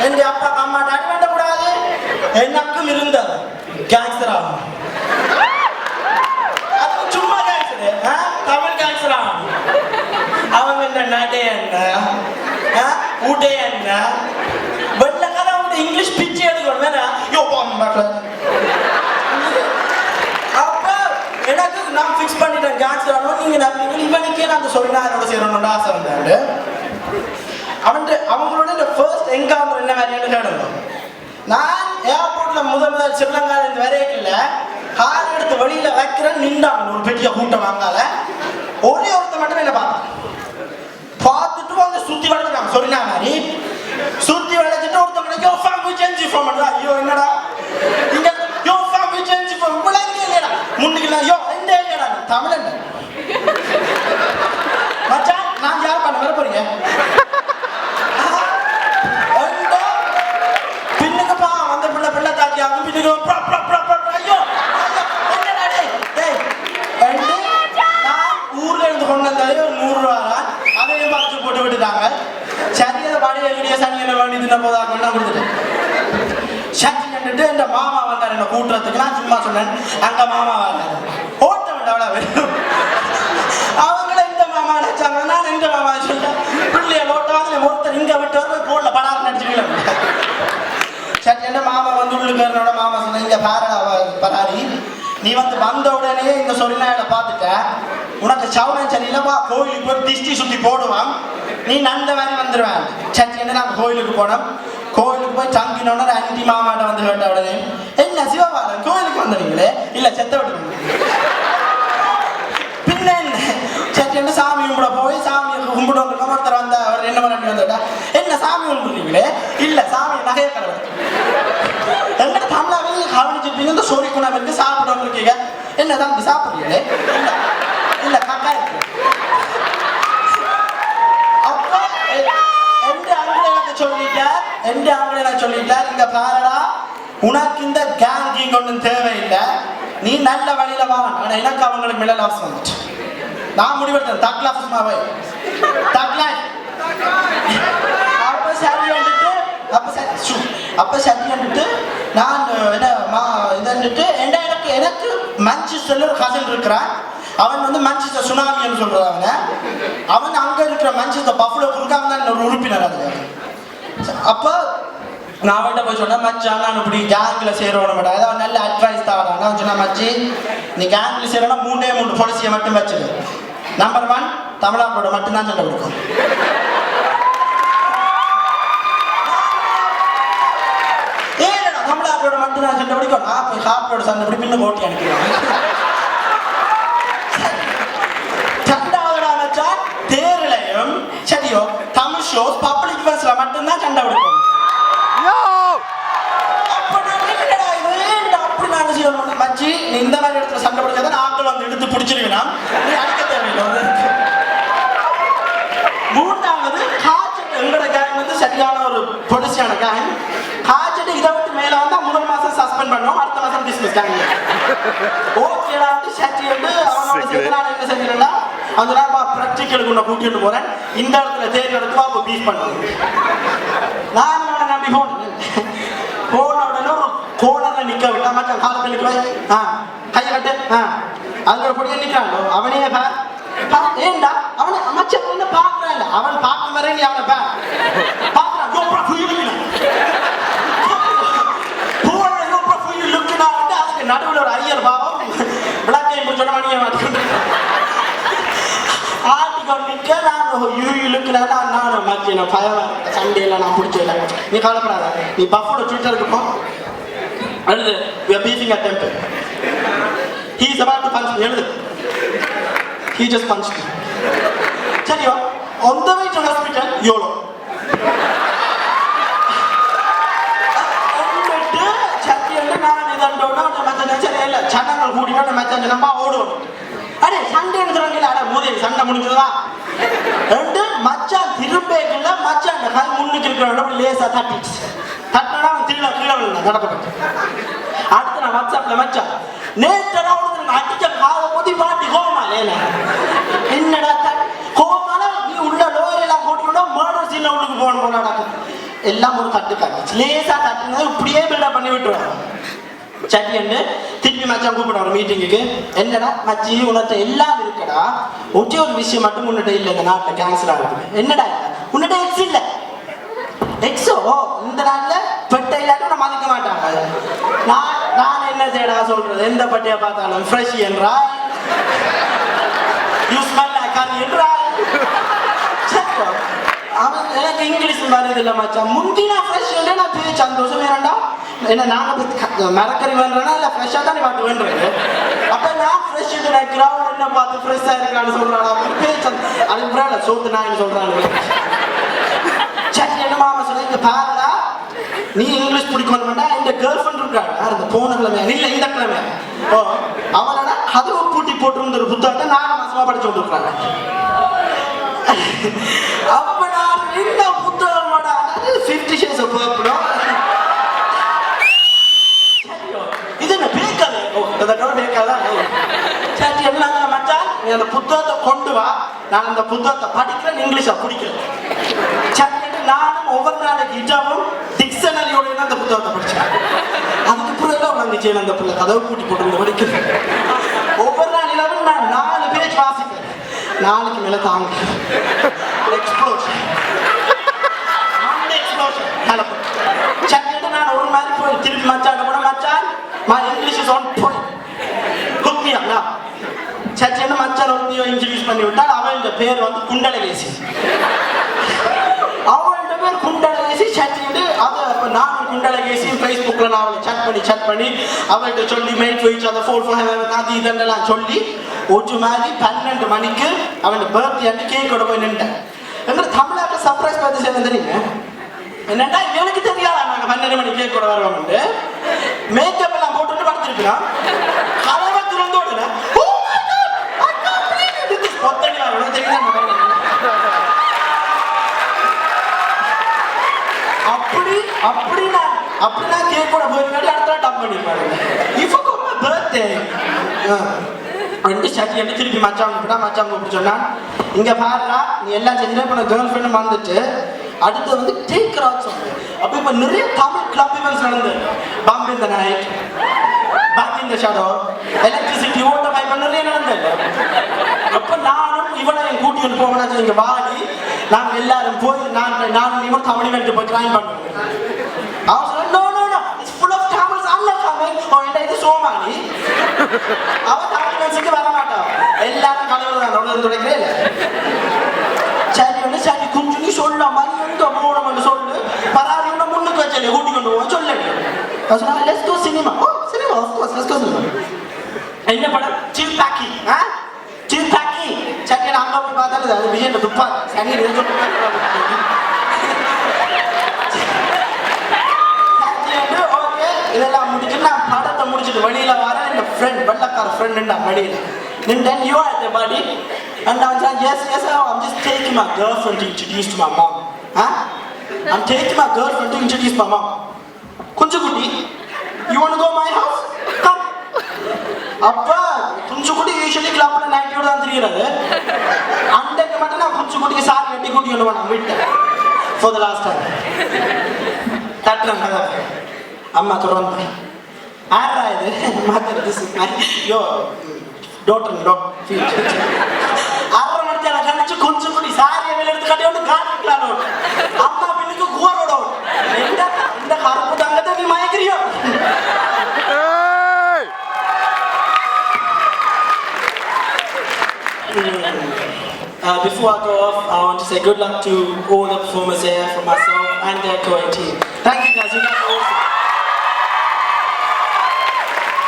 என் அப்பா அம்மா டாடி வேண்டக்கூடாது எனக்கும் இருந்தது கேன்சர் ஆகும் அது சும்மா கேன்சர் தமிழ் கேன்சர் ஆகும் அவங்க என்ன நடை என்ன உடை என்ன வெள்ளக்கார அவங்க இங்கிலீஷ் பிச்சை எடுக்கணும் வேணா யோ அப்ப எனக்கு நான் ஃபிக்ஸ் பண்ணிட்டேன் கேன்சர் ஆகணும் நீங்க நம்பீங்க இவனுக்கே நான் சொன்னாரோட சேரணும்னு ஆசை வந்தாரு அவங்களோட இந்த ஃபர்ஸ்ட் என்கவுண்டர் என்ன மாதிரின்னு கேடுங்க நான் ஏர்போர்ட்ல முதல் ஸ்ரீலங்கால இருந்து வரையில கார் எடுத்து வழியில வைக்கிறேன் நின்றாங்க ஒரு பெரிய கூட்டம் வாங்கால ஒரே ஒருத்த மட்டும் என்ன பார்த்துட்டு அவங்க சுத்தி வளைஞ்சாங்க சொன்னா மாதிரி சுத்தி வளைச்சிட்டு ஒருத்தவங்களுக்கு யோ ஃபேம் வி சேஞ்ச் ஃபார்ம் பண்றா ஐயோ என்னடா இங்க யோ ஃபேம் வி சேஞ்ச் ஃபார்ம் விளங்கி இல்லடா முன்னுக்கு யோ இந்த இல்லடா தமிழன் மச்சான் நான் யார் பண்ண வர போறீங்க பின்னுக்கு பா வந்த பிள்ளை தாக்கி அவங்க பின்னுக்கு ஐயோ என்னடா டேய் நான் ஊர்ல இருந்து கொண்டு வந்தாலே ஒரு 100 ரூபா அதையும் பார்த்து போட்டு விட்டுட்டாங்க சரி அதை வடைய வீடியோ சனியனை வேண்டி தின்ன போதாங்க நான் கொடுத்துட்டேன் சரி நின்றுட்டு என் மாமா வந்தார் என்ன கூட்டுறதுக்கு நான் சும்மா சொன்னேன் அங்க மாமா வந்தார் ஓட்ட வேண்டாம் வேணும் அவங்கள இந்த மாமா நினைச்சாங்க நான் எங்க மாமா சொல்லிட்டேன் பிள்ளைய ஓட்டவாங்க ஒருத்தர் இங்க விட்டு வந்து போடல படாரம் நடிச்சுக்கல சரி என்ன மாமா வந்து உள்ளுக்காரனோட மாமா சொன்ன இங்க பாரடா பராரி நீ வந்து வந்த உடனே இந்த சொரிநாயில பார்த்துட்ட உனக்கு சவுனம் சரியில்லப்பா கோயிலுக்கு போய் திஷ்டி சுத்தி போடுவான் நீ நந்த மாதிரி வந்துடுவேன் சரி என்ன நாங்கள் கோயிலுக்கு போனோம் கோயிலுக்கு போய் தங்கினோட அண்டி மாமாட்ட வந்து கேட்ட உடனே என்ன சிவபாலன் கோயிலுக்கு வந்துடுங்களே இல்ல செத்த விடுவீங்க பின்ன என்ன சரி என்ன சாமி கும்பிட போய் சாமி கும்பிடுவோம் ஒருத்தர் வந்த அவர் என்ன பண்ணி வந்துட்டா என்ன சாமி கும்பிடுறீங்களே இல்ல சாமி நகைய கடவுள் எங்கிட்ட தமிழாவே கவனிச்சிருப்பீங்க இந்த சொறி குணம் இருக்கு சாப்பிடாம இருக்கீங்க என்ன தான் சாப்பிடுறீங்களே இல்ல கரெக்டா இருக்கு அப்ப எந்த ஆங்கில சொல்லிட்டார் இங்க பாரடா உனக்கு இந்த கேங்கிங் ஒன்றும் தேவையில்லை நீ நல்ல வழியில வா ஆனா எனக்கு அவங்களுக்கு மிடல் ஆஃப் வந்துட்டு நான் முடிவெடுத்தேன் தக்லா சும்மாவே தக்லா அப்ப சரி வந்துட்டு அப்ப சரி வந்துட்டு நான் இதன்ட்டு எனக்கு மான்செஸ்டர்ல ஒரு கசின் இருக்கிறான் அவன் வந்து மான்செஸ்டர் சுனாமின்னு சொல்றாங்க அவன் அங்க இருக்கிற மான்செஸ்டர் பஃபலோ குறுக்காம தான் ஒரு உறுப்பினர் அது அப்ப நான் அவன்கிட்ட போய் சொன்னேன் மச்சான் நான் இப்படி கேங்க்ல சேரணும் மேடம் ஏதாவது நல்ல அட்வைஸ் தான் நான் சொன்னேன் மச்சி நீ கேங்க்ல சேரணும் 3 பாலிசியை மட்டும் வச்சுடு நம்பர் 1 தமிழாக்களோட மட்டும்தான் சண்டை கொடுக்கும் தமிழாக்களோட மட்டும்தான் சண்டை பிடிக்கும் நான் போய் ஹாப்போட சண்டை பிடி பின்ன ஓட்டி அனுப்பிடுவேன் தேர்லையும் சரியோ தமிழ் ஷோஸ் பப்ளிக் பஸ்ல மட்டும்தான் சண்டை பிடிக்கும் அப்படி நாங்க செய்யணும் மச்சி நீ இந்த மாதிரி இடத்துல சண்டை பிடிக்காத ஆட்கள் வந்து எடுத்து பிடிச்சிருக்கா நீ அடிக்க தேவையில்லை மூன்றாவது காய்ச்சல் எங்களோட கேங் வந்து சரியான ஒரு பொலிசியான கேங் காய்ச்சல் இதை விட்டு மேல வந்தா முதல் மாசம் சஸ்பெண்ட் பண்ணுவோம் அடுத்த மாசம் டிஸ்மிஸ் கேங் ஓகேடா சரி வந்து அவனோட சேர்ந்து நான் என்ன செஞ்சிருந்தா அந்த நேரம் பிராக்டிக்கலுக்கு உன்னை கூட்டிட்டு போறேன் இந்த இடத்துல தேர்வு எடுத்துவா அப்போ பீஃப் பண்ணுவேன் நான் அவனை நம்பி போன உடனே ஒரு கோணர்ல நிக்க விட்டா மச்சான் காலத்தில் நிற்க கையை கட்டு அதுல ஒரு பொடியை நிக்கிறான் அவனே ஏண்டா அவனை அமைச்சர் வந்து பாக்குறான் இல்ல அவன் பார்க்கும் வரை நீ அவனை பாக்குறான் அதுக்கு நடுவில் ஒரு ஐயர் பாவம் விளக்கை முடிச்சோட மணியை மாட்டிக்கிட்டு ஆட்டிக்கொண்டிருக்க நான் யூலுக்குனா நான் மச்சி நான் பயம் சண்டையில நான் பிடிச்சல நீ கவலைப்படாத நீ பஃபோட ட்விட்டருக்கு போ எழுது we are beefing at temple he is about to punch me எழுது he just punched me சரியா on the way to hospital YOLO എന്നിട്ട് ചത്തിയുണ്ട് ഞാൻ ഇതുണ്ടോണ്ട് മച്ചാൻ ശരിയല്ല ചന്നങ്ങൾ കൂടിക്കൊണ്ട് മച്ചാൻ നമ്മ ഓടും அடே சண்டை எடுத்துறாங்கல்ல அட மூதே சண்டை முடிஞ்சதா ரெண்டு மச்சான் திரும்பேக்குள்ள மச்சான் கால் முன்னுக்கு இருக்கிறவங்க அப்படி லேசா தட்டினா திருட நடக்கப்பட்டு அடுத்து நான் வாட்ஸ்அப்ல மச்சான் நேற்று நான் அடிச்ச கால போதி பாட்டி கோமால என்னடா கோமால நீ உள்ள லோயெல்லாம் போட்டுக்கணும் மர்டர் சீன்ல உள்ளுக்கு போன போனாடா எல்லாம் ஒரு தட்டு காட்டுச்சு லேசா தட்டுனது இப்படியே பில்டப் பண்ணி விட்டுருவாங்க சட்டின்னு திருப்பி மச்சான் கூப்பிடுவாங்க மீட்டிங்குக்கு என்னடா மச்சி உன்கிட்ட எல்லாம் இருக்குடா ஒரே ஒரு விஷயம் மட்டும் உன்னிட்ட இல்லை இந்த நாட்டில் கேன்சல் ஆகுது என்னடா உன்னிட்ட எக்ஸ் இல்லை எக்ஸோ இந்த நாட்டில் பெட்டை இல்லாட்டும் நான் மதிக்க மாட்டாங்க நான் என்ன செய்யடா சொல்றது எந்த பட்டியை பார்த்தாலும் ஃப்ரெஷ் என்றா யூ ஸ்மெல் லைக் ஹனி என்றா அவன் எனக்கு இங்கிலீஷ் வருது இல்லை மச்சான் முந்தி நான் ஃப்ரெஷ் நான் பேர் சந்தோஷம் வேணாண்டா என்ன நாங்கள் மரக்கறி வேணுறேன்னா இல்லை ஃப்ரெஷ்ஷாக தான் நீ பார்த்து வேண்டுறது அப்போ நான் ஃப்ரெஷ் நினைக்கிறான் என்ன பார்த்து ஃப்ரெஷ்ஷாக இருக்கான்னு சொல்கிறான் அவன் பேர் அதுக்கு பிறகு சோத்து நான் சொல்கிறாங்க சரி என்ன மாமா சொன்ன இங்கே பாருடா நீ இங்கிலீஷ் பிடிக்கணும் வேண்டாம் இந்த கேர்ள் ஃப்ரெண்ட் இருக்காங்க அந்த போன கிழமை இல்லை இந்த கிழமை ஓ அவளோட அதுவு பூட்டி போட்டு ஒரு புத்தகத்தை 4 மாசமா படிச்சு வந்துருக்காங்க அப்ப நான் என்ன புத்தகம் 50 Shades of Purple இது என்ன பேக்காது அதோட பேக்காதான் சரி என்ன மச்சான் நீ அந்த புத்தகத்தை கொண்டு வா நான் அந்த புத்தகத்தை படிக்கிறேன் இங்கிலீஷை பிடிக்கிறேன் சரி நானும் ஒவ்வொரு நாளைக்கு இஜாவும் டிக்ஷனரியோட அந்த புத்தகத்தை படிச்சேன் அதுக்கு பிறகு வந்துச்சு அந்த பிள்ளை கதவை கூட்டி போட்டு படிக்கிறேன் ஒவ்வொரு நாளிலும் நான் 4 பேஜ் வாசிப்பேன் நாளைக்கு மேல தாங்க எக்ஸ்ப்ளோஷன் சட்டிட்டு நான் ஒரு மாதிரி போய் திருப்பி மச்சான் கூட மச்சான் my English is on point குக் மீ அண்ணா சட்டிட்டு மச்சான் ஒருத்தையும் இன்ட்ரடியூஸ் பண்ணி விட்டால் அவன் இந்த பேர் வந்து குண்டலகேசி அவன் பேர் குண்டலகேசி சட்டிட்டு அதை அப்போ நானும் குண்டலகேசி ஃபேஸ்புக்கில் நான் அவளை chat பண்ணி அவள்கிட்ட சொல்லி மேட் போயிடுச்சு அதை ஃபோன் அது இதெல்லாம் சொல்லி ஒரு மாதிரி 12 மணிக்கு அவன் பர்த்டே அன்று கேக்கோட போய் நின்ட்டேன் எங்களை தமிழாக்க சர்ப்ரைஸ் பார்த்து சேர்ந்து தெரியுங்க என்னண்டா எனக்கு தெரியாதா நாங்கள் 12 மணிக்கு கேக்கோட வருவோம்ட்டு மேக்கப் எல்லாம் போட்டுட்டு படுத்துருக்கலாம் கலவை திறந்து ஓடுல ஒத்தடி வரணும் தெரியுதா அப்படி நான் கேக்கோட போயிருக்காடி அடுத்த டப் பண்ணிருப்பாங்க இப்போ பர்த்டே ரெண்டு ஷர்ட் எடுத்து திருப்பி மச்சான் கூப்பிட்டு சொன்னான் இங்க பாருடா நீ எல்லாம் செஞ்சுட்டு இப்போ கேர்ள் ஃப்ரெண்டும் வந்துட்டு அடுத்து வந்து டேக் ராக் சொன்னேன் அப்போ இப்போ நிறைய தமிழ் கிளப் இவெண்ட்ஸ் நடந்து பாம்பே இந்த night back in the shadow electricity ஓட்ட பைப் நிறைய நடந்தது அப்போ நானும் இவனையும் கூட்டிட்டு போகணும் இங்கே வாடி நாங்கள் எல்லாரும் போய் நானும் இவன் தமிழ் இவெண்ட் போய் ட்ரை பண்ணுவோம் அவன் சொன்ன no no no it's full of Tamils அல்ல தமிழ் ஓ இது சோமானி அவன் தமிழ் இவெண்ட்ஸுக்கு வர மாட்டான் எல்லாரும் கலவர் தான் தொடர்ந்து துடைக்கிறே இல்லை சரி வந்து சரி கொஞ்சம் நீ சொல்ல மாதிரி எங்க போகணும்னு சொல்லு பரவாயில்ல முன்னுக்கு வச்சல கூட்டி கொண்டு போவோம் சொல்லடி சொன்னா let's go cinema oh cinema of course let's go cinema என்ன படம் சில் பாக்கி சில் பாக்கி சரி நான் அங்க போய் பார்த்தாலே அது விஜய் துப்பா சரி இதெல்லாம் முடிச்சு நான் படத்தை முடிச்சுட்டு வெளியில வர என் ஃப்ரெண்ட் வெள்ளக்கார ஃப்ரெண்ட் நின்றா வெளியில நின்றேன் you are the body and I was like yes I'm just taking my girlfriend to introduce to my mom I'm taking my girlfriend to introduce my mom kunjukutti you want to go my house come appa kunjukutti usually club la night oda thiriyiradu andekku mattum na kunjukutti saar vetti kutti kondu vana vitta for the last time tatran amma thoronda aara idu mother this is my your daughter-in-law arra madiyala kanchu kunjukutti saari vela eduthu katti ondu gaadikkalano amma pinnikku kuvarodu inda karupu dangada nee mayakiriyo before I go off, I want to say good luck to all the performers here from myself and their co team. Thank you guys, you guys are awesome.